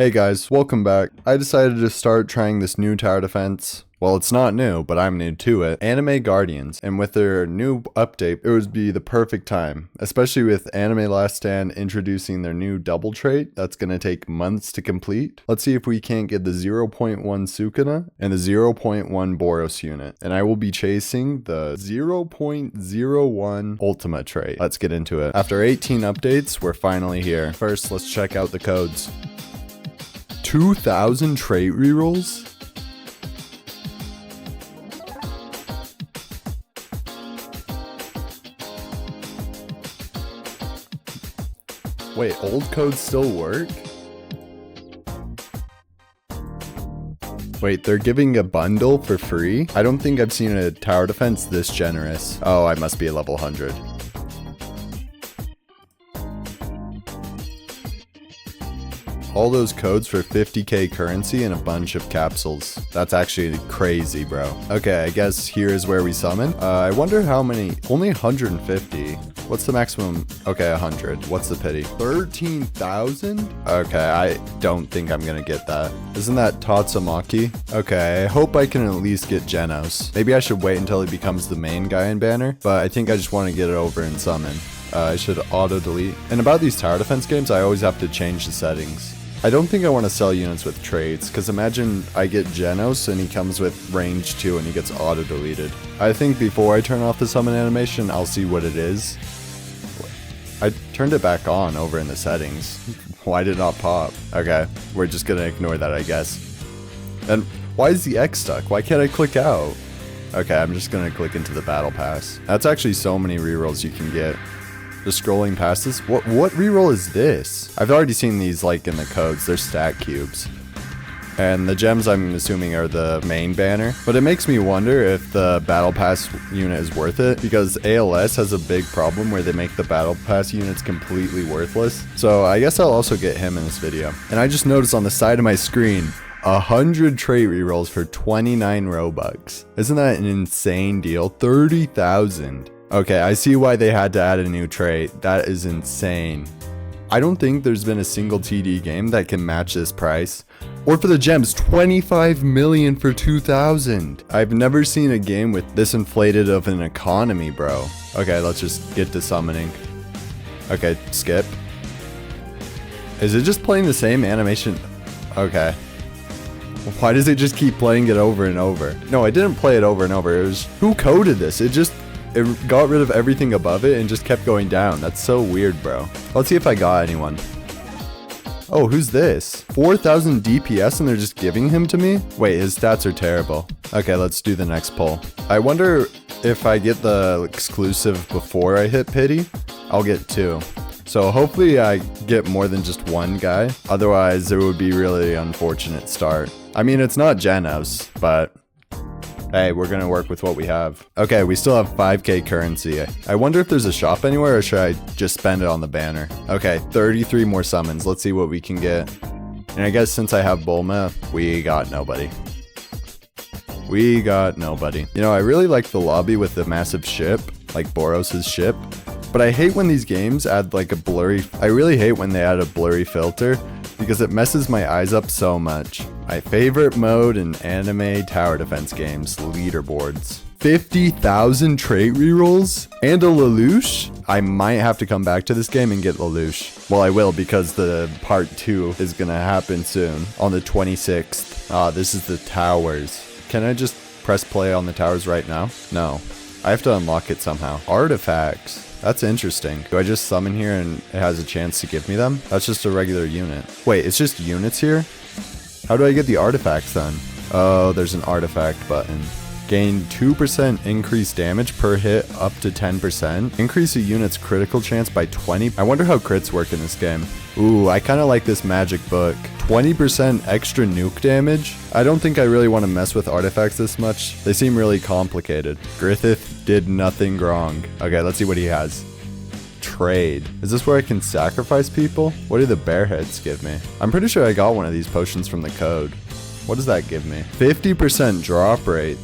Hey guys, welcome back. I decided to start trying this new tower defense. Well, it's not new, but I'm new to it. Anime Guardians. And with their new update, it would be the perfect time. Especially with Anime Last Stand introducing their new double trait that's going to take months to complete. Let's see if we can't get the 0.1 Sukuna and the 0.1 Boros unit. And I will be chasing the 0.01 Ultima trait. Let's get into it. After 18 updates, we're finally here. First, let's check out the codes. 2,000 trait rerolls? Wait, old codes still work? Wait, they're giving a bundle for free? I don't think I've seen a tower defense this generous. Oh, I must be a level 100. All those codes for 50k currency and a bunch of capsules. That's actually crazy, bro. Okay, I guess here is where we summon. I wonder how many. Only 150. What's the maximum? Okay, 100. What's the pity? 13,000? Okay, I don't think I'm gonna get that. Isn't that Tatsumaki? Okay, I hope I can at least get Genos. Maybe I should wait until he becomes the main guy in banner, but I think I just want to get it over and summon. I should auto delete. And about these tower defense games, I always have to change the settings. I don't think I want to sell units with traits, because imagine I get Genos and he comes with range 2 and he gets auto deleted. I think before I turn off the summon animation, I'll see what it is. I turned it back on over in the settings. Why did it not pop? Okay, we're just gonna ignore that, I guess. And why is the X stuck? Why can't I click out? Okay, I'm just gonna click into the battle pass. That's actually so many rerolls you can get. Just scrolling past this. What reroll is this? I've already seen these like in the codes. They're stat cubes. And the gems I'm assuming are the main banner. But it makes me wonder if the battle pass unit is worth it, because ALS has a big problem where they make the battle pass units completely worthless. So I guess I'll also get him in this video. And I just noticed on the side of my screen 100 trait rerolls for 29 Robux. Isn't that an insane deal? 30,000. Okay, I see why they had to add a new trait. That is insane. I don't think there's been a single TD game that can match this price. Or for the gems, 25 million for 2,000. I've never seen a game with this inflated of an economy, bro. Okay, let's just get to summoning. Okay, skip. Is it just playing the same animation? Okay. Why does it just keep playing it over and over? No, I didn't play it over and over. It was, who coded this? It got rid of everything above it and just kept going down. That's so weird, bro. Let's see if I got anyone. Oh, who's this? 4,000 DPS and they're just giving him to me? Wait, his stats are terrible. Okay, let's do the next poll. I wonder if I get the exclusive before I hit pity, I'll get 2. So hopefully I get more than just one guy. Otherwise, it would be really unfortunate start. I mean, it's not Genos, but hey, we're gonna work with what we have. Okay, we still have 5k currency. I wonder if there's a shop anywhere, or should I just spend it on the banner? Okay, 33 more summons. Let's see what we can get. And I guess since I have Bulma, we got nobody. We got nobody. You know, I really like the lobby with the massive ship, like Boros' ship. But I hate when these games add like a blurry... I really hate when they add a blurry filter, because it messes my eyes up so much. My favorite mode in anime tower defense games, leaderboards. 50,000 trait rerolls? And a Lelouch? I might have to come back to this game and get Lelouch. Well, I will, because the part 2 is gonna happen soon, on the 26th. Ah, this is the towers. Can I just press play on the towers right now? No. I have to unlock it somehow. Artifacts. That's interesting. Do I just summon here and it has a chance to give me them? That's just a regular unit. Wait, it's just units here? How do I get the artifacts then? Oh, there's an artifact button. Gain 2% increased damage per hit up to 10%. Increase a unit's critical chance by 20. I wonder how crits work in this game. Ooh, I kind of like this magic book. 20% extra nuke damage? I don't think I really want to mess with artifacts this much. They seem really complicated. Griffith did nothing wrong. Okay, let's see what he has. Trade. Is this where I can sacrifice people? What do the bear heads give me? I'm pretty sure I got one of these potions from the code. What does that give me? 50% drop rate.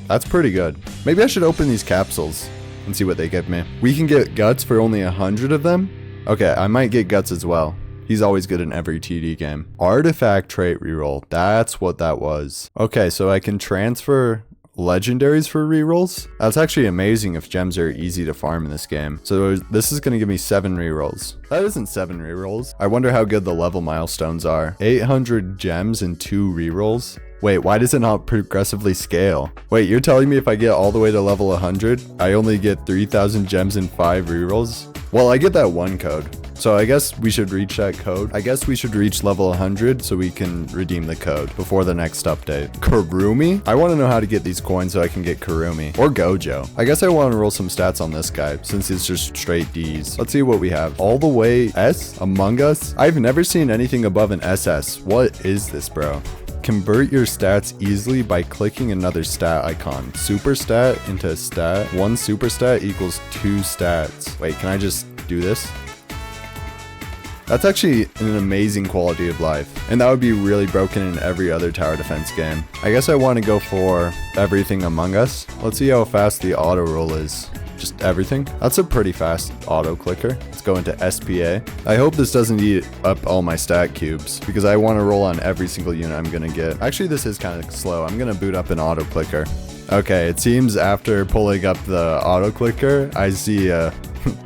That's pretty good. Maybe I should open these capsules and see what they give me. We can get guts for only 100 of them? Okay, I might get guts as well. He's always good in every TD game. Artifact trait reroll. That's what that was. Okay, so I can transfer legendaries for rerolls. That's actually amazing if gems are easy to farm in this game. So this is going to give me 7 rerolls. That isn't 7 rerolls. I wonder how good the level milestones are. 800 gems and 2 rerolls. Wait, why does it not progressively scale? Wait, you're telling me if I get all the way to level 100, I only get 3,000 gems and 5 rerolls? Well, I get that 1 code. So I guess we should reach that code. I guess we should reach level 100 so we can redeem the code before the next update. Karumi? I want to know how to get these coins so I can get Karumi. Or Gojo. I guess I want to roll some stats on this guy since it's just straight Ds. Let's see what we have. All the way S? Among Us? I've never seen anything above an SS. What is this, bro? Convert your stats easily by clicking another stat icon. Super stat into a stat. 1 super stat equals 2 stats. Wait, can I just do this? That's actually an amazing quality of life. And that would be really broken in every other tower defense game. I guess I want to go for everything Among Us. Let's see how fast the auto roll is. Just everything. That's a pretty fast auto clicker. Let's go into SPA. I hope this doesn't eat up all my stat cubes because I want to roll on every single unit I'm going to get. Actually, this is kind of slow. I'm going to boot up an auto clicker. Okay, it seems after pulling up the auto clicker, I see a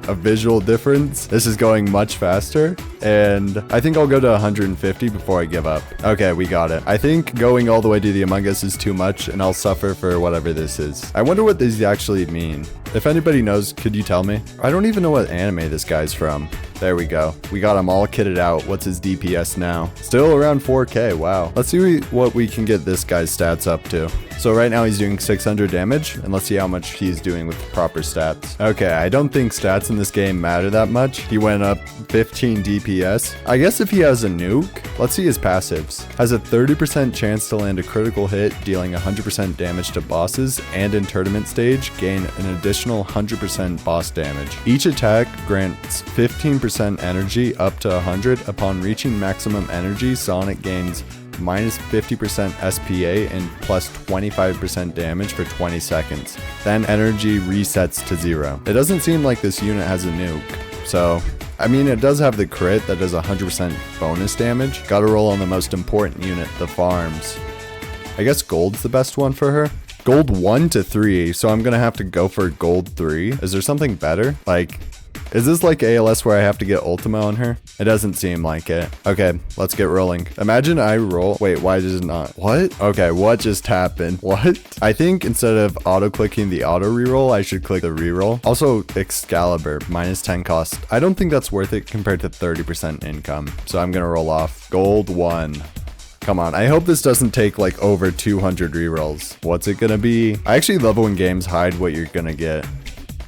visual difference. This is going much faster, and I think I'll go to 150 before I give up. Okay, we got it. I think going all the way to the Among Us is too much, and I'll suffer for whatever this is. I wonder what these actually mean. If anybody knows, could you tell me? I don't even know what anime this guy's from. There we go. We got him all kitted out. What's his DPS now? Still around 4K. Wow. Let's see what we can get this guy's stats up to. So right now he's doing 600 damage, and let's see how much he's doing with proper stats. Okay, I don't think stats in this game matter that much. He went up 15 DPS. I guess if he has a nuke, let's see his passives. Has a 30% chance to land a critical hit, dealing 100% damage to bosses, and in tournament stage, gain an additional 100% boss damage. Each attack grants 15% energy up to 100. Upon reaching maximum energy, Sonic gains minus 50% SPA and plus 25% damage for 20 seconds. Then energy resets to 0. It doesn't seem like this unit has a nuke, so I mean, it does have the crit that does 100% bonus damage. Gotta roll on the most important unit, the farms. I guess gold's the best one for her. Gold 1 to 3, so I'm gonna have to go for gold 3. Is there something better? Like, is this like ALS where I have to get Ultima on her? It doesn't seem like it. Okay, let's get rolling. Imagine I roll. Wait, why does it not? What? Okay, what just happened? What? I think instead of auto-clicking the auto reroll, I should click the reroll. Also, Excalibur, minus 10 cost. I don't think that's worth it compared to 30% income. So I'm gonna roll off. Gold 1. Come on, I hope this doesn't take like over 200 rerolls. What's it gonna be? I actually love when games hide what you're gonna get.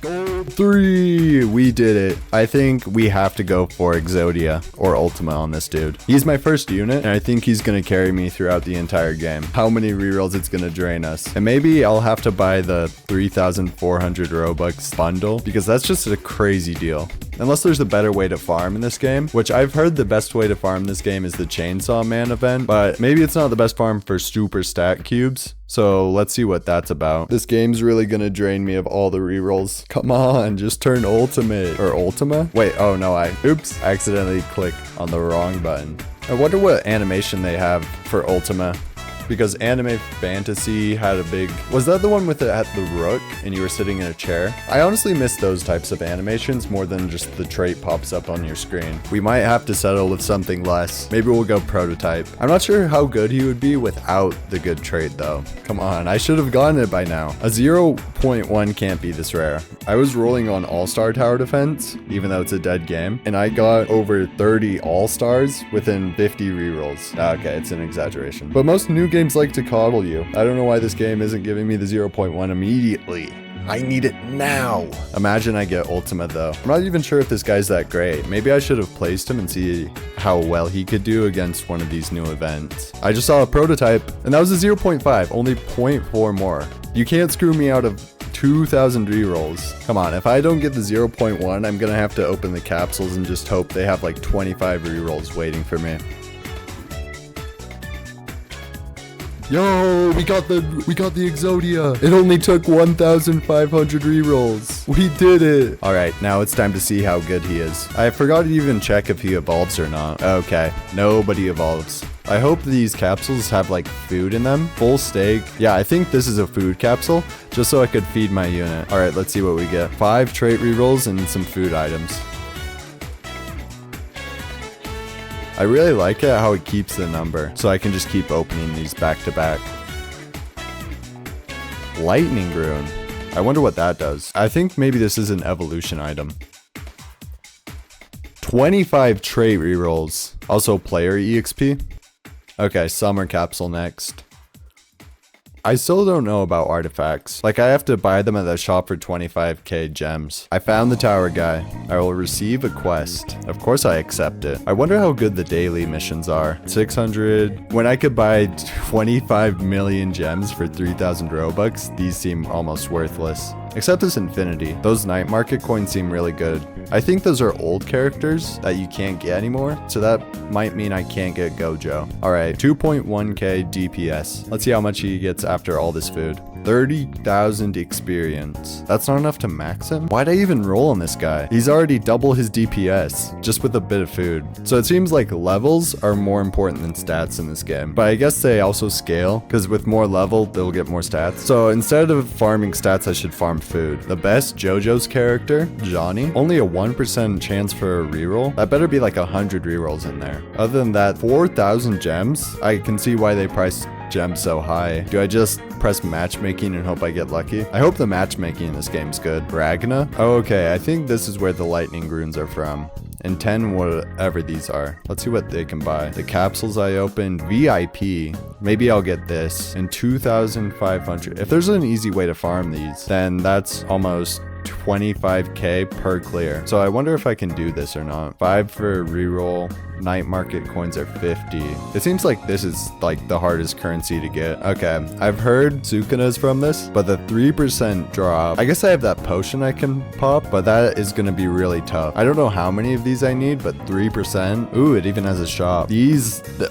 Gold 3! We did it. I think we have to go for Exodia or Ultima on this dude. He's my first unit, and I think he's gonna carry me throughout the entire game. How many rerolls it's gonna drain us. And maybe I'll have to buy the 3,400 Robux bundle, because that's just a crazy deal. Unless there's a better way to farm in this game, which I've heard the best way to farm this game is the Chainsaw Man event, but maybe it's not the best farm for super stat cubes. So let's see what that's about. This game's really gonna drain me of all the rerolls. Come on, just turn ultimate. Or Ultima? Wait, oh no, oops, I accidentally clicked on the wrong button. I wonder what animation they have for Ultima. Because Anime Fantasy had a big... Was that the one with it at the Rook and you were sitting in a chair? I honestly miss those types of animations more than just the trait pops up on your screen. We might have to settle with something less. Maybe we'll go prototype. I'm not sure how good he would be without the good trait though. Come on, I should have gotten it by now. A 0.1 can't be this rare. I was rolling on All-Star Tower Defense, even though it's a dead game, and I got over 30 All-Stars within 50 rerolls. Okay, it's an exaggeration. But most new games like to coddle you. I don't know why this game isn't giving me the 0.1 immediately. I need it now. Imagine I get Ultima though. I'm not even sure if this guy's that great. Maybe I should have placed him and see how well he could do against one of these new events. I just saw a prototype and that was a 0.5, only 0.4 more. You can't screw me out of 2,000 rerolls. Come on, if I don't get the 0.1, I'm gonna have to open the capsules and just hope they have like 25 rerolls waiting for me. Yo, we got the Exodia. It only took 1,500 rerolls. We did it. All right, now it's time to see how good he is. I forgot to even check if he evolves or not. Okay, nobody evolves. I hope these capsules have like food in them. Full steak. Yeah, I think this is a food capsule just so I could feed my unit. All right, let's see what we get. 5 trait rerolls and some food items. I really like it how it keeps the number, so I can just keep opening these back to back. Lightning rune. I wonder what that does. I think maybe this is an evolution item. 25 trait rerolls. Also player EXP. Okay, summer capsule next. I still don't know about artifacts. Like, I have to buy them at the shop for 25k gems. I found the tower guy. I will receive a quest. Of course I accept it. I wonder how good the daily missions are. 600. When I could buy 25 million gems for 3,000 Robux, these seem almost worthless. Except this infinity. Those night market coins seem really good. I think those are old characters that you can't get anymore, so that might mean I can't get Gojo. Alright, 2.1k DPS. Let's see how much he gets after all this food. 30,000 experience. That's not enough to max him? Why'd I even roll on this guy? He's already double his DPS, just with a bit of food. So it seems like levels are more important than stats in this game. But I guess they also scale, because with more level, they'll get more stats. So instead of farming stats, I should farm food. The best JoJo's character, Johnny, only a 1% chance for a reroll. That better be like 100 rerolls in there. Other than that, 4,000 gems. I can see why they priced gems so high. Do I just press matchmaking and hope I get lucky? I hope the matchmaking in this game's good. Ragna? Oh, okay, I think this is where the lightning runes are from. And 10 whatever these are. Let's see what they can buy. The capsules I opened, VIP. Maybe I'll get this. And 2,500. If there's an easy way to farm these, then that's almost 25k per clear. So I wonder if I can do this or not. 5 for reroll. Night market coins are 50. It seems like this is like the hardest currency to get. Okay, I've heard Sukuna's from this, but the 3% drop. I guess I have that potion I can pop, but that is gonna be really tough. I don't know how many of these I need, but 3%. Ooh, it even has a shop.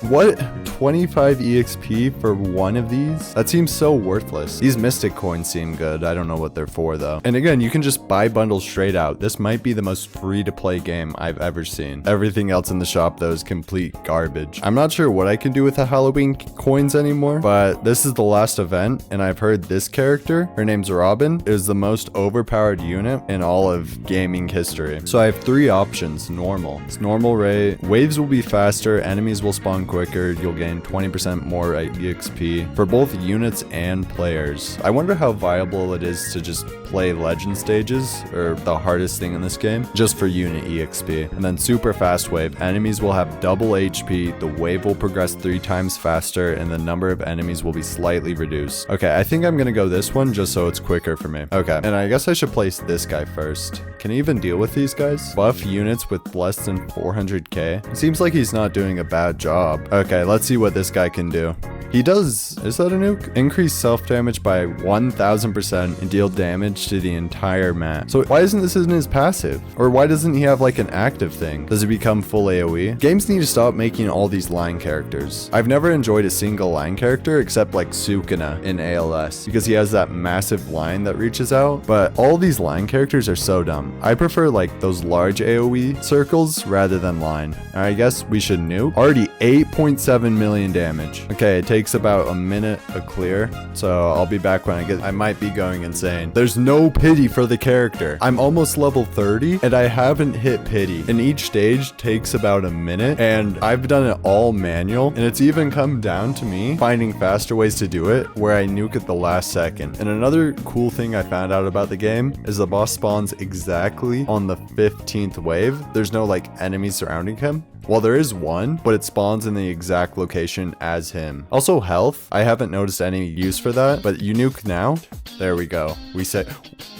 What? 25 EXP for one of these? That seems so worthless. These mystic coins seem good. I don't know what they're for though. And again, you can just buy bundles straight out. This might be the most free to play game I've ever seen. Everything else in the shop though is complete garbage. I'm not sure what I can do with the Halloween coins anymore, but this is the last event and I've heard this character, her name's Robin, is the most overpowered unit in all of gaming history. So I have 3 options. Normal. It's normal rate. Waves will be faster. Enemies will spawn quicker. You'll gain 20% more EXP for both units and players. I wonder how viable it is to just play legend stages, or the hardest thing in this game, just for unit EXP. And then super fast wave. Enemies will have double HP, the wave will progress 3 times faster, and the number of enemies will be slightly reduced. Okay, I think I'm gonna go this one just so it's quicker for me. Okay, and I guess I should place this guy first. Can he even deal with these guys? Buff units with less than 400k? It seems like he's not doing a bad job. Okay, let's see what this guy can do. He does, is that a nuke? Increase self damage by 1000% and deal damage to the entire map. So why isn't this in his passive? Or why doesn't he have like an active thing? Does it become full AoE? Games need to stop making all these line characters. I've never enjoyed a single line character except like Sukuna in ALS because he has that massive line that reaches out, but all these line characters are so dumb. I prefer like those large AoE circles rather than line. I guess we should nuke. Already 8.7 million damage. Okay, it takes about a minute a clear, so I'll be back when I might be going insane. There's no pity for the character. I'm almost level 30 and I haven't hit pity, and each stage takes about a minute and I've done it all manual, and it's even come down to me finding faster ways to do it where I nuke at the last second. And another cool thing I found out about the game is the boss spawns exactly on the 15th wave. There's no like enemies surrounding him. Well, there is one, but it spawns in the exact location as him. Also health, I haven't noticed any use for that, but you nuke now. There we go.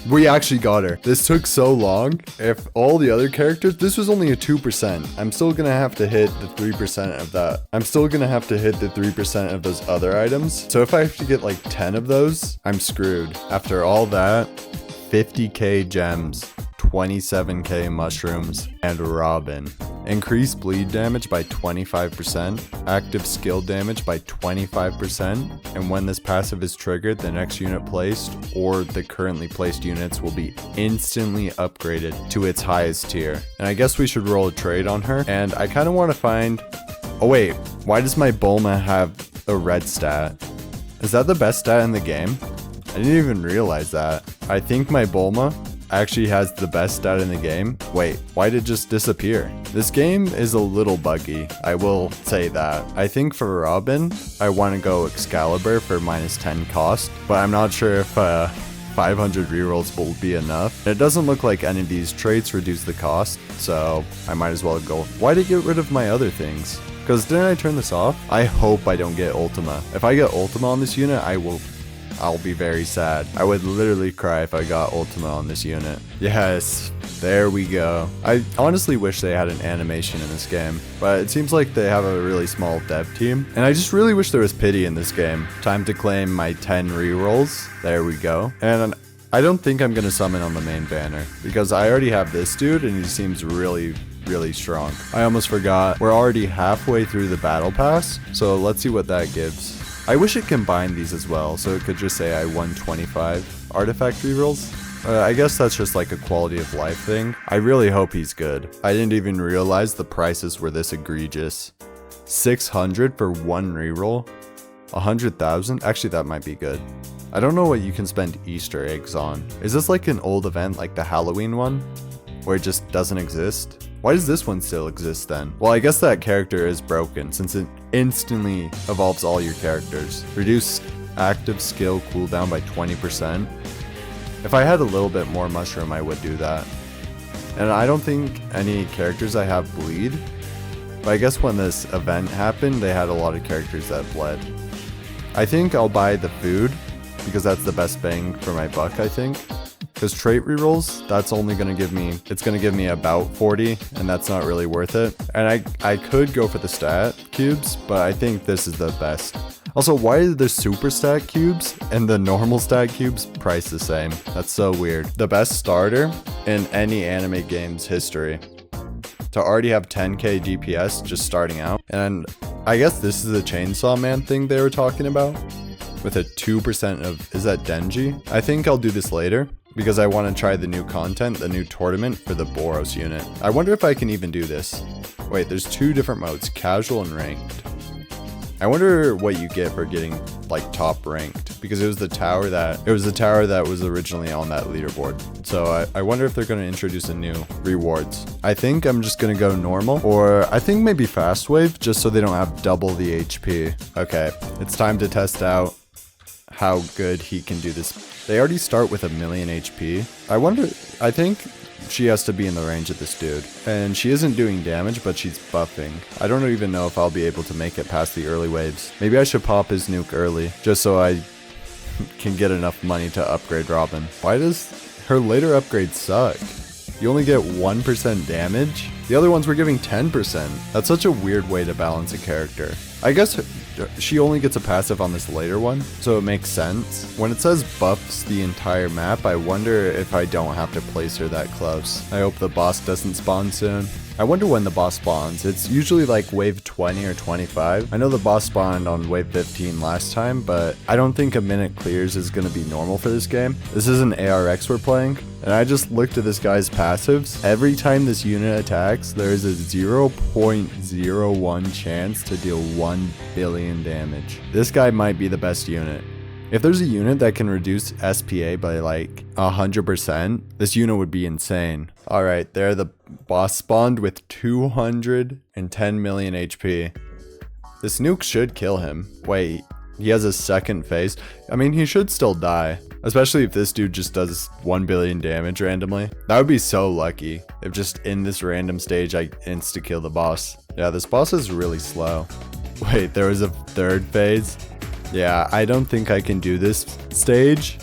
We actually got her. This took so long. If all the other characters, this was only a 2%. I'm still gonna have to hit the 3% of that. I'm still gonna have to hit the 3% of those other items. So if I have to get like 10 of those, I'm screwed. After all that, 50k gems, 27k mushrooms, and Robin. Increase bleed damage by 25%, active skill damage by 25%, and when this passive is triggered, the next unit placed or the currently placed units will be instantly upgraded to its highest tier. And I guess we should roll a trade on her, and I kind of want to find... Oh wait, why does my Bulma have a red stat? Is that the best stat in the game? I didn't even realize that. I think my Bulma actually has the best stat in the game. Wait, why did it just disappear? This game is a little buggy, I will say that. I think for Robin, I want to go Excalibur for -10 cost, but I'm not sure if 500 rerolls will be enough. It doesn't look like any of these traits reduce the cost, so I might as well go. Why did I get rid of my other things? Because didn't I turn this off? I hope I don't get Ultima. If I get Ultima on this unit, I'll be very sad. I would literally cry if I got Ultima on this unit. Yes, there we go. I honestly wish they had an animation in this game, but it seems like they have a really small dev team, and I just really wish there was pity in this game. Time to claim my 10 rerolls. There we go. And I don't think I'm gonna summon on the main banner, because I already have this dude, and he seems really strong. I almost forgot. We're already halfway through the battle pass, so let's see what that gives. I wish it combined these as well, so it could just say I won 25 artifact rerolls. I guess that's just like a quality of life thing. I really hope he's good. I didn't even realize the prices were this egregious. 600 for one reroll? 100,000? Actually, that might be good. I don't know what you can spend Easter eggs on. Is this like an old event like the Halloween one, where it just doesn't exist? Why does this one still exist then? Well, I guess that character is broken since it instantly evolves all your characters. Reduce active skill cooldown by 20%. If I had a little bit more mushroom, I would do that. And I don't think any characters I have bleed. But I guess when this event happened, they had a lot of characters that bled. I think I'll buy the food because that's the best bang for my buck, I think. Because trait rerolls, that's only going to give me, it's going to give me about 40, and that's not really worth it. And I could go for the stat cubes, but I think this is the best. Also, why are the super stat cubes and the normal stat cubes priced the same? That's so weird. The best starter in any anime game's history. To already have 10k DPS just starting out. And I guess this is the Chainsaw Man thing they were talking about. With a 2% of, is that Denji? I think I'll do this later, because I want to try the new content, the new tournament for the Boros unit. I wonder if I can even do this. Wait, there's two different modes, casual and ranked. I wonder what you get for getting like top ranked, because it was the tower that was originally on that leaderboard. So I wonder if they're going to introduce a new rewards. I think I'm just going to go normal, or I think maybe fast wave, just so they don't have double the HP. Okay, it's time to test out how good he can do this. They already start with 1,000,000 HP. I think she has to be in the range of this dude. And she isn't doing damage, but she's buffing. I don't even know if I'll be able to make it past the early waves. Maybe I should pop his nuke early, just so I can get enough money to upgrade Robin. Why does her later upgrades suck? You only get 1% damage? The other ones were giving 10%. That's such a weird way to balance a character. I guess she only gets a passive on this later one, so it makes sense. When it says buffs the entire map, I wonder if I don't have to place her that close. I hope the boss doesn't spawn soon. I wonder when the boss spawns. It's usually like wave 20 or 25. I know the boss spawned on wave 15 last time, but I don't think a minute clears is going to be normal for this game. This is an ARX we're playing, and I just looked at this guy's passives. Every time this unit attacks, there is a 0.01 chance to deal 1 billion damage. This guy might be the best unit. If there's a unit that can reduce SPA by like 100%, this unit would be insane. Alright, there the boss spawned with 210 million HP. This nuke should kill him. Wait, he has a second phase. I mean, he should still die. Especially if this dude just does 1 billion damage randomly. That would be so lucky if just in this random stage I insta-kill the boss. Yeah, this boss is really slow. Wait, there was a third phase? Yeah, I don't think I can do this stage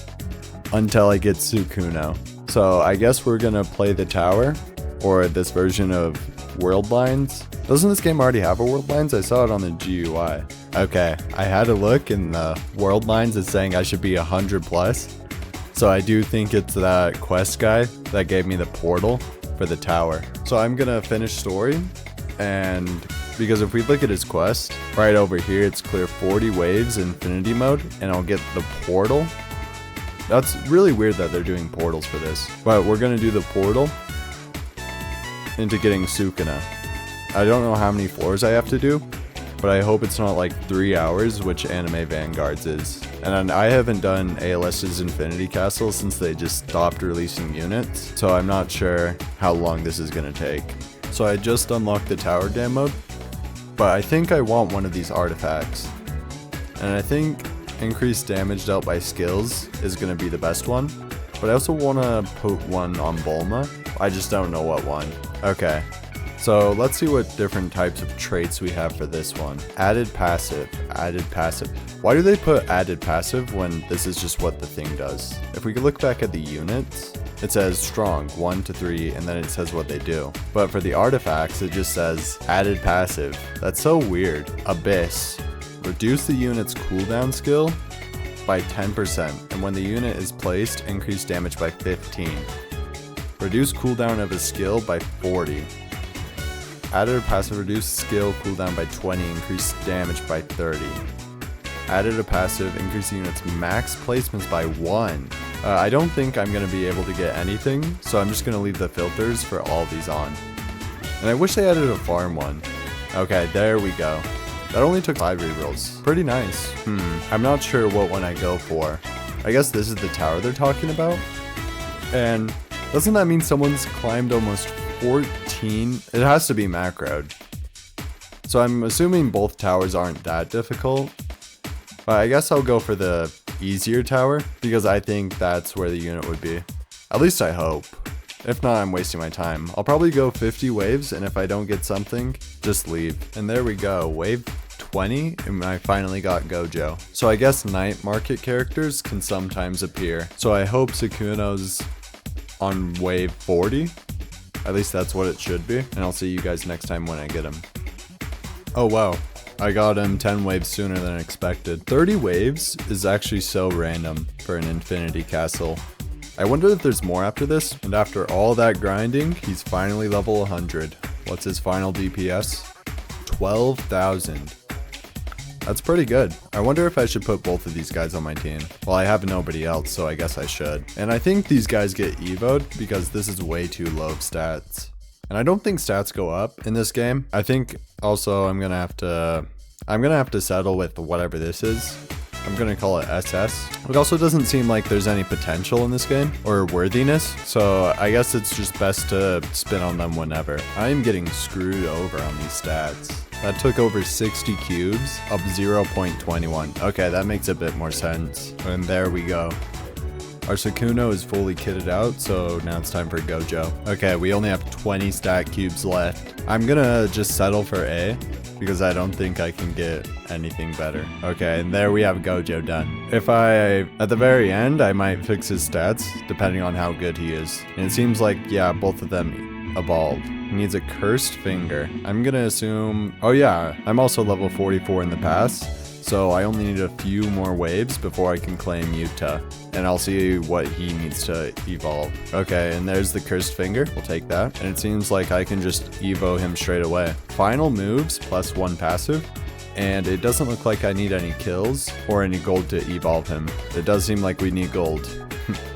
until I get Sukuna. So I guess we're gonna play the tower, or this version of World Lines. Doesn't this game already have a World Lines? I saw it on the GUI. Okay, I had a look and the World Lines is saying I should be 100 plus. So I do think it's that quest guy that gave me the portal for the tower. So I'm gonna finish story And because if we look at his quest, right over here, it's clear 40 waves infinity mode, and I'll get the portal. That's really weird that they're doing portals for this. But we're going to do the portal into getting Sukuna. I don't know how many floors I have to do, but I hope it's not like 3 hours, which anime Vanguards is. And I haven't done ALS's Infinity Castle since they just stopped releasing units, so I'm not sure how long this is going to take. So I just unlocked the tower dam mode, but I think I want one of these artifacts. And I think increased damage dealt by skills is going to be the best one, but I also want to put one on Bulma. I just don't know what one. Okay. So let's see what different types of traits we have for this one. Added passive, added passive. Why do they put added passive when this is just what the thing does? If we could look back at the units, it says strong 1 to 3 and then it says what they do. But for the artifacts, it just says added passive. That's so weird. Abyss. Reduce the unit's cooldown skill by 10%, and when the unit is placed, increase damage by 15. Reduce cooldown of a skill by 40. Added a passive, reduce skill cooldown by 20, increase damage by 30. Added a passive, increase the unit's max placements by 1. I don't think I'm going to be able to get anything, so I'm just going to leave the filters for all these on. And I wish they added a farm one. Okay, there we go. That only took 5 rerolls. Pretty nice. I'm not sure what one I go for. I guess this is the tower they're talking about. And doesn't that mean someone's climbed almost 14? It has to be macroed. So I'm assuming both towers aren't that difficult. But I guess I'll go for the easier tower because I think that's where the unit would be. At least I hope. If not, I'm wasting my time. I'll probably go 50 waves, and if I don't get something, just leave. And there we go, wave 20, and I finally got Gojo. So I guess night market characters can sometimes appear. So I hope Sukuna's on wave 40. At least that's what it should be. And I'll see you guys next time when I get him. Oh wow, I got him 10 waves sooner than expected. 30 waves is actually so random for an Infinity Castle. I wonder if there's more after this, and after all that grinding, he's finally level 100. What's his final DPS? 12,000. That's pretty good. I wonder if I should put both of these guys on my team. Well, I have nobody else, so I guess I should. And I think these guys get evoed because this is way too low stats. And I don't think stats go up in this game. I think also I'm gonna have to settle with whatever this is. I'm gonna call it SS. It also doesn't seem like there's any potential in this game or worthiness, so I guess it's just best to spin on them whenever. I'm getting screwed over on these stats. That took over 60 cubes, up 0.21. Okay, that makes a bit more sense. And there we go. Our Sukuna is fully kitted out, so now it's time for Gojo. Okay, we only have 20 stat cubes left. I'm gonna just settle for A, because I don't think I can get anything better. Okay, and there we have Gojo done. At the very end, I might fix his stats, depending on how good he is. And it seems like, yeah, both of them evolved. He needs a cursed finger. I'm gonna assume, oh yeah, I'm also level 44 in the past, so I only need a few more waves before I can claim Yuta. And I'll see what he needs to evolve. Okay, and there's the cursed finger. We'll take that. And it seems like I can just evo him straight away. Final moves plus 1 passive. And it doesn't look like I need any kills or any gold to evolve him. It does seem like we need gold.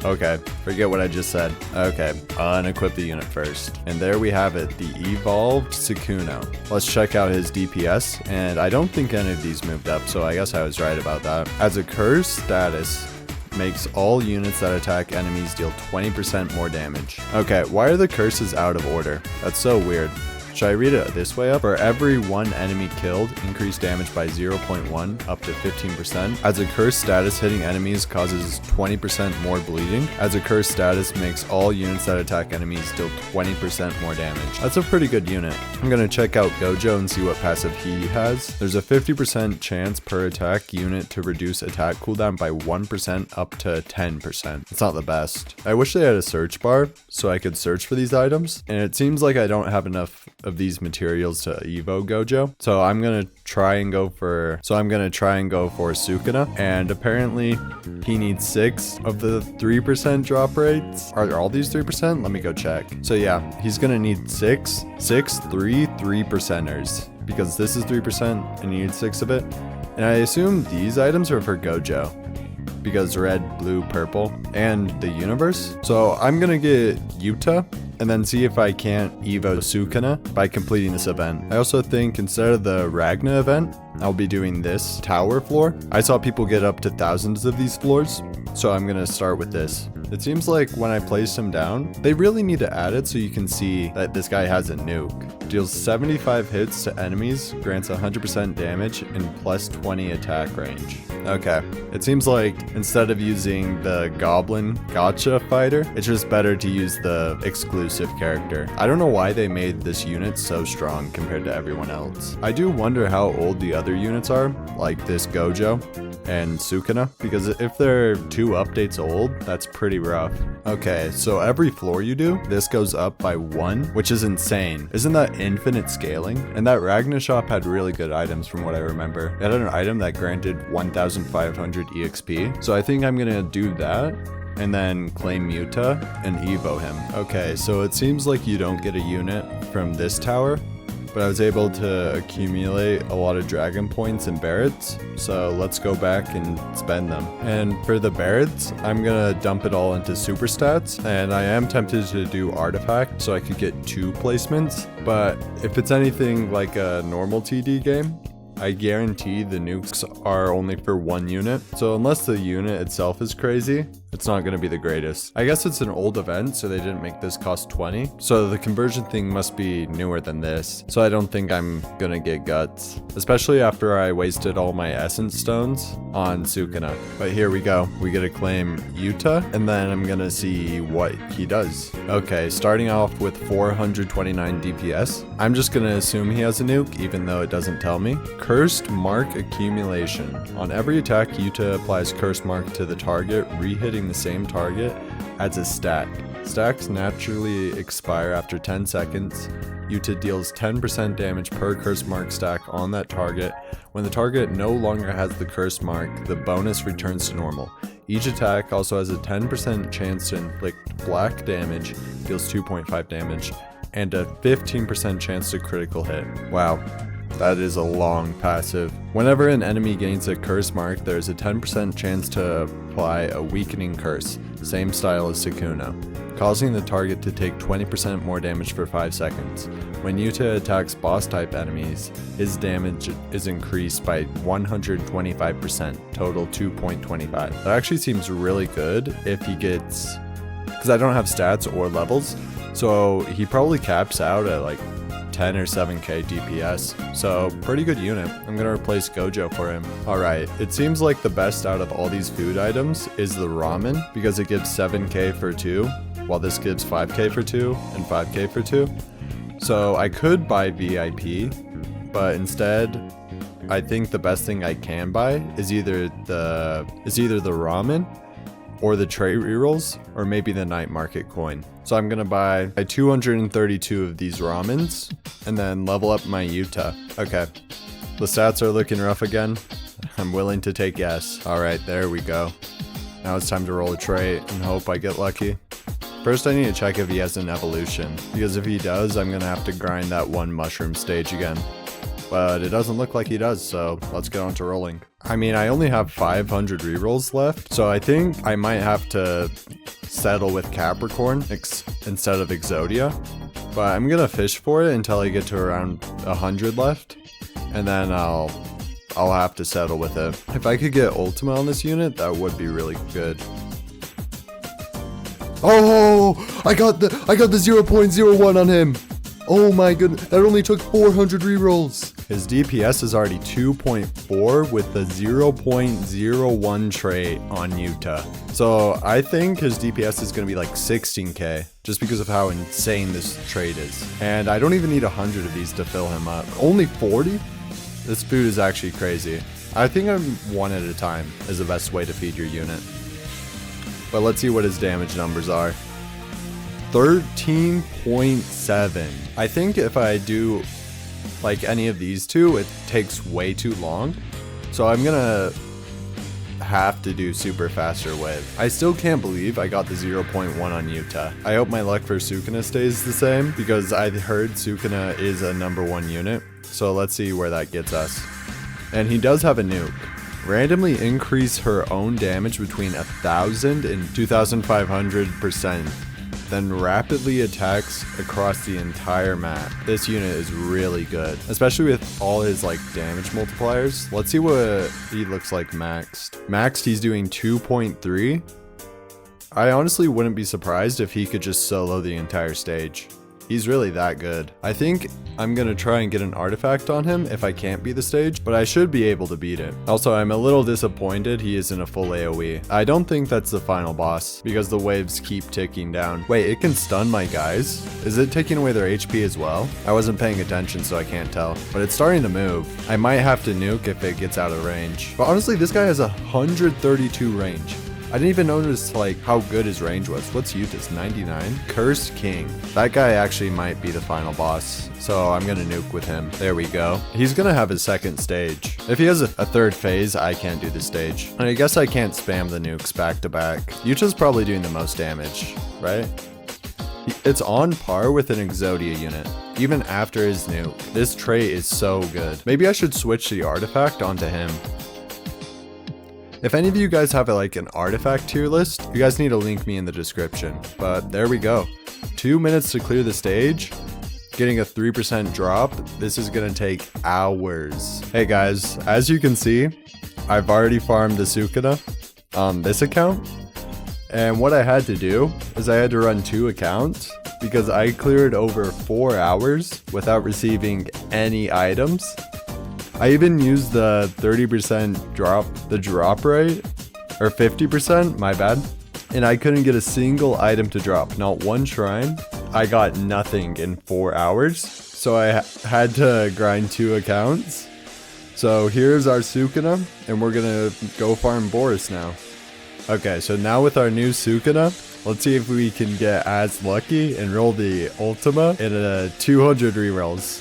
Okay, forget what I just said. Okay, unequip the unit first. And there we have it, the evolved Sukuna. Let's check out his DPS. And I don't think any of these moved up, so I guess I was right about that. As a curse status, makes all units that attack enemies deal 20% more damage. Okay, why are the curses out of order? That's so weird. Should I read it this way up? For every 1 enemy killed, increase damage by 0.1 up to 15%. As a curse status, hitting enemies causes 20% more bleeding. As a curse status, makes all units that attack enemies deal 20% more damage. That's a pretty good unit. I'm gonna check out Gojo and see what passive he has. There's a 50% chance per attack unit to reduce attack cooldown by 1% up to 10%. It's not the best. I wish they had a search bar so I could search for these items, and it seems like I don't have enough of these materials to Evo Gojo. So I'm gonna try and go for Sukuna, and apparently he needs 6 of the 3% drop rates. Are all these 3%? Let me go check. So yeah, he's gonna need 3 3%ers, because this is 3% and he needs 6 of it. And I assume these items are for Gojo, because red, blue, purple, and the universe. So I'm gonna get Yuta and then see if I can't Evo Sukuna by completing this event. I also think instead of the Ragna event, I'll be doing this tower floor. I saw people get up to thousands of these floors, so I'm gonna start with this. It seems like when I place him down, they really need to add it so you can see that this guy has a nuke. Deals 75 hits to enemies, grants 100% damage, and plus 20 attack range. Okay, it seems like instead of using the Goblin Gotcha fighter, it's just better to use the exclusive character. I don't know why they made this unit so strong compared to everyone else. I do wonder how old the other units are, like this Gojo and Sukuna, because if they're 2 updates old, that's pretty rough. Okay, so every floor you do, this goes up by 1, which is insane. Isn't that infinite scaling? And that Ragna shop had really good items from what I remember. It had an item that granted 1,500 EXP. So I think I'm gonna do that and then claim Yuta and Evo him. Okay, so it seems like you don't get a unit from this tower, but I was able to accumulate a lot of dragon points and Barretts, so let's go back and spend them. And for the Barretts, I'm gonna dump it all into super stats, and I am tempted to do artifact so I could get 2 placements, but if it's anything like a normal TD game, I guarantee the nukes are only for 1 unit, so unless the unit itself is crazy, it's not going to be the greatest. I guess it's an old event, so they didn't make this cost 20, so the conversion thing must be newer than this, so I don't think I'm gonna get guts, especially after I wasted all my essence stones on Sukuna. But here we go, we get to claim Yuta, and then I'm gonna see what he does. Okay, starting off with 429 DPS. I'm just gonna assume he has a nuke, even though it doesn't tell me. Cursed Mark accumulation. On every attack, Yuta applies Cursed Mark to the target, re-hitting the same target adds a stat. Stacks naturally expire after 10 seconds. Yuta deals 10% damage per Cursed Mark stack on that target. When the target no longer has the Cursed Mark, the bonus returns to normal. Each attack also has a 10% chance to inflict black damage, deals 2.5 damage, and a 15% chance to critical hit. Wow. That is a long passive. Whenever an enemy gains a curse mark, there's a 10% chance to apply a weakening curse, same style as Sukuna, causing the target to take 20% more damage for 5 seconds. When Yuta attacks boss type enemies, his damage is increased by 125%, total 2.25. That actually seems really good if he gets, because I don't have stats or levels, so he probably caps out at like 10 or 7k DPS, so pretty good unit. I'm gonna replace Gojo for him. Alright, it seems like the best out of all these food items is the ramen, because it gives 7k for 2, while this gives 5k for 2 and 5k for 2. So I could buy VIP, but instead I think the best thing I can buy is either the ramen or the trait rerolls, or maybe the night market coin. So I'm gonna buy 232 of these ramens, and then level up my Yuta. Okay, the stats are looking rough again. I'm willing to take yes. Alright, there we go. Now it's time to roll a trait and hope I get lucky. First I need to check if he has an evolution, because if he does, I'm gonna have to grind that 1 mushroom stage again. But it doesn't look like he does, so let's get on to rolling. I mean, I only have 500 rerolls left, so I think I might have to settle with Capricorn instead of Exodia. But I'm gonna fish for it until I get to around 100 left, and then I'll have to settle with it. If I could get Ultima on this unit, that would be really good. Oh, I got the 0.01 on him. Oh my goodness, that only took 400 rerolls. His DPS is already 2.4 with the 0.01 trait on Yuta. So I think his DPS is going to be like 16k, just because of how insane this trait is. And I don't even need 100 of these to fill him up. Only 40? This food is actually crazy. I think I'm 1 at a time is the best way to feed your unit. But let's see what his damage numbers are. 13.7. I think if I do like any of these two, it takes way too long. So I'm gonna have to do super faster wave. I still can't believe I got the 0.1 on Yuta. I hope my luck for Sukuna stays the same because I heard Sukuna is a %1 unit. So let's see where that gets us. And he does have a nuke. Randomly increase her own damage between 1,000 and 2,500%. Then rapidly attacks across the entire map. This unit is really good, especially with all his like damage multipliers. Let's see what he looks like maxed. Maxed, he's doing 2.3. I honestly wouldn't be surprised if he could just solo the entire stage. He's really that good. I think I'm gonna try and get an artifact on him if I can't beat the stage, but I should be able to beat it. Also, I'm a little disappointed he isn't a full AoE. I don't think that's the final boss because the waves keep ticking down. Wait, it can stun my guys? Is it taking away their HP as well? I wasn't paying attention, so I can't tell, but it's starting to move. I might have to nuke if it gets out of range. But honestly, this guy has 132 range. I didn't even notice like how good his range was. What's Yuta's? 99? Cursed King. That guy actually might be the final boss. So I'm gonna nuke with him. There we go. He's gonna have his second stage. If he has a third phase, I can't do the stage. And I guess I can't spam the nukes back to back. Yuta's probably doing the most damage, right? It's on par with an Exodia unit, even after his nuke. This trait is so good. Maybe I should switch the artifact onto him. If any of you guys have like an artifact tier list, you guys need to link me in the description. But there we go. 2 minutes to clear the stage. Getting a 3% drop. This is gonna take hours. Hey guys, as you can see, I've already farmed the Sukuna on this account. And what I had to do is I had to run 2 accounts because I cleared over 4 hours without receiving any items. I even used the 30% drop rate, or 50%, my bad. And I couldn't get a single item to drop, not one shrine. I got nothing in 4 hours. So I had to grind 2 accounts. So here's our Sukuna, and we're gonna go farm Boros now. Okay, so now with our new Sukuna, let's see if we can get as lucky and roll the Ultima in a 200 rerolls.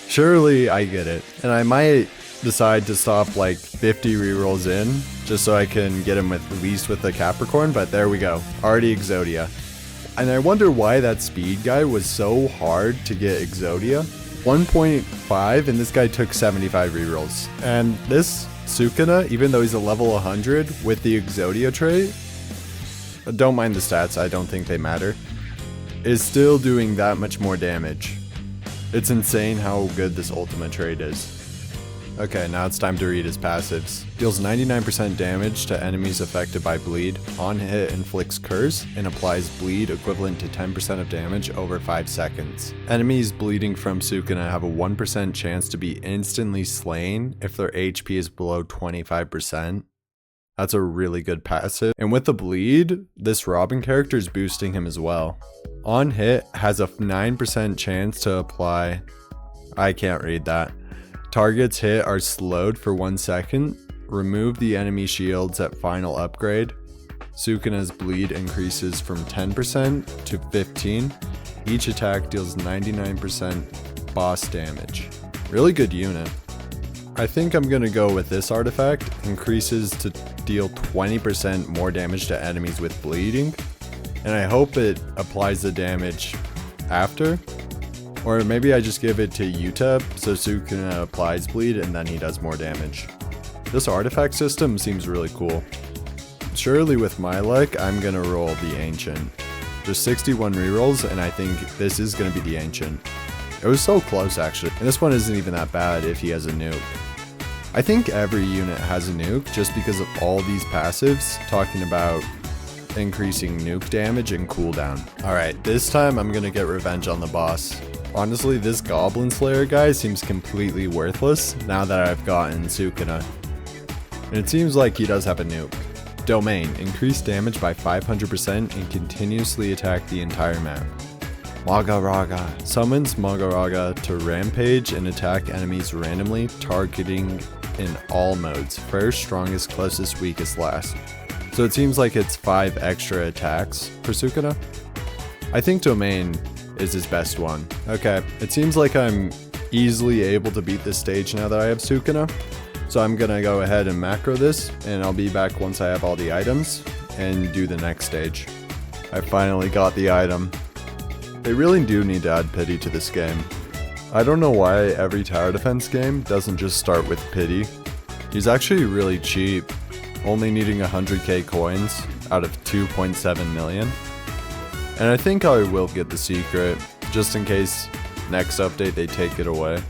Surely I get it. And I might decide to stop like 50 rerolls in just so I can get him at least with the Capricorn, but there we go. Already Exodia. And I wonder why that speed guy was so hard to get Exodia. 1.5 and this guy took 75 rerolls. And this Sukuna, even though he's a level 100 with the Exodia trait, don't mind the stats, I don't think they matter, is still doing that much more damage. It's insane how good this Ultimate trait is. Okay, now it's time to read his passives. Deals 99% damage to enemies affected by bleed. On hit inflicts curse and applies bleed equivalent to 10% of damage over 5 seconds. Enemies bleeding from Sukuna have a 1% chance to be instantly slain if their HP is below 25%. That's a really good passive. And with the bleed, this Robin character is boosting him as well. On hit has a 9% chance to apply. I can't read that. Targets hit are slowed for 1 second. Remove the enemy shields at final upgrade. Sukuna's bleed increases from 10% to 15%. Each attack deals 99% boss damage. Really good unit. I think I'm gonna go with this artifact. Increases to deal 20% more damage to enemies with bleeding. And I hope it applies the damage after. Or maybe I just give it to Yuta so Sukuna applies bleed and then he does more damage. This artifact system seems really cool. Surely with my luck, I'm gonna roll the Ancient. There's 61 rerolls and I think this is gonna be the Ancient. It was so close actually. And this one isn't even that bad if he has a nuke. I think every unit has a nuke just because of all these passives talking about increasing nuke damage and cooldown. Alright, this time I'm gonna get revenge on the boss. Honestly, this Goblin Slayer guy seems completely worthless now that I've gotten Sukuna. And it seems like he does have a nuke. Domain, increase damage by 500% and continuously attack the entire map. Magaraga, summons Magaraga to rampage and attack enemies randomly, targeting in all modes. First, strongest, closest, weakest, last. So it seems like it's 5 extra attacks for Sukuna. I think Domain is his best one. Okay, it seems like I'm easily able to beat this stage now that I have Sukuna. So I'm gonna go ahead and macro this, and I'll be back once I have all the items and do the next stage. I finally got the item. They really do need to add pity to this game. I don't know why every tower defense game doesn't just start with pity. He's actually really cheap, only needing 100k coins out of 2.7 million. And I think I will get the secret, just in case next update they take it away.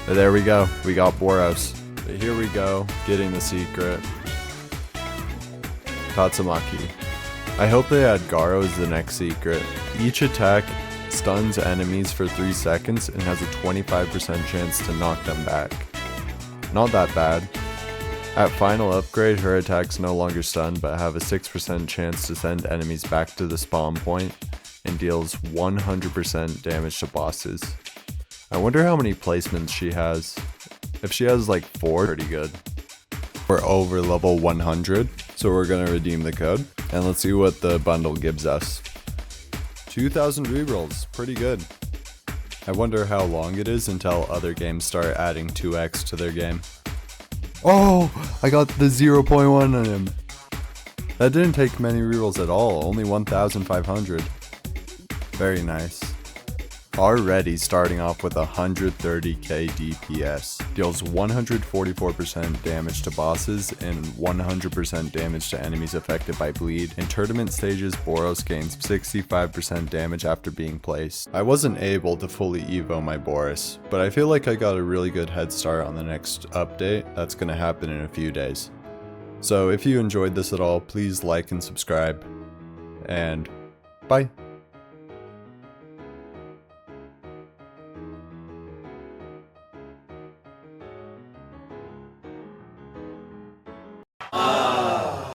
But there we go, we got Boros. But here we go, getting the secret. Tatsumaki. I hope they add Garo as the next secret. Each attack stuns enemies for 3 seconds and has a 25% chance to knock them back. Not that bad. At final upgrade, her attacks no longer stun but have a 6% chance to send enemies back to the spawn point and deals 100% damage to bosses. I wonder how many placements she has. If she has like 4, pretty good. We're over level 100, so we're gonna redeem the code. And let's see what the bundle gives us. 2,000 rerolls, pretty good. I wonder how long it is until other games start adding 2x to their game. Oh, I got the 0.1 on him. That didn't take many rerolls at all, only 1,500. Very nice. Already starting off with 130k DPS. Deals 144% damage to bosses and 100% damage to enemies affected by bleed. In tournament stages, Boros gains 65% damage after being placed. I wasn't able to fully evo my Boros, but I feel like I got a really good head start on the next update that's going to happen in a few days. So if you enjoyed this at all, please like and subscribe, and bye.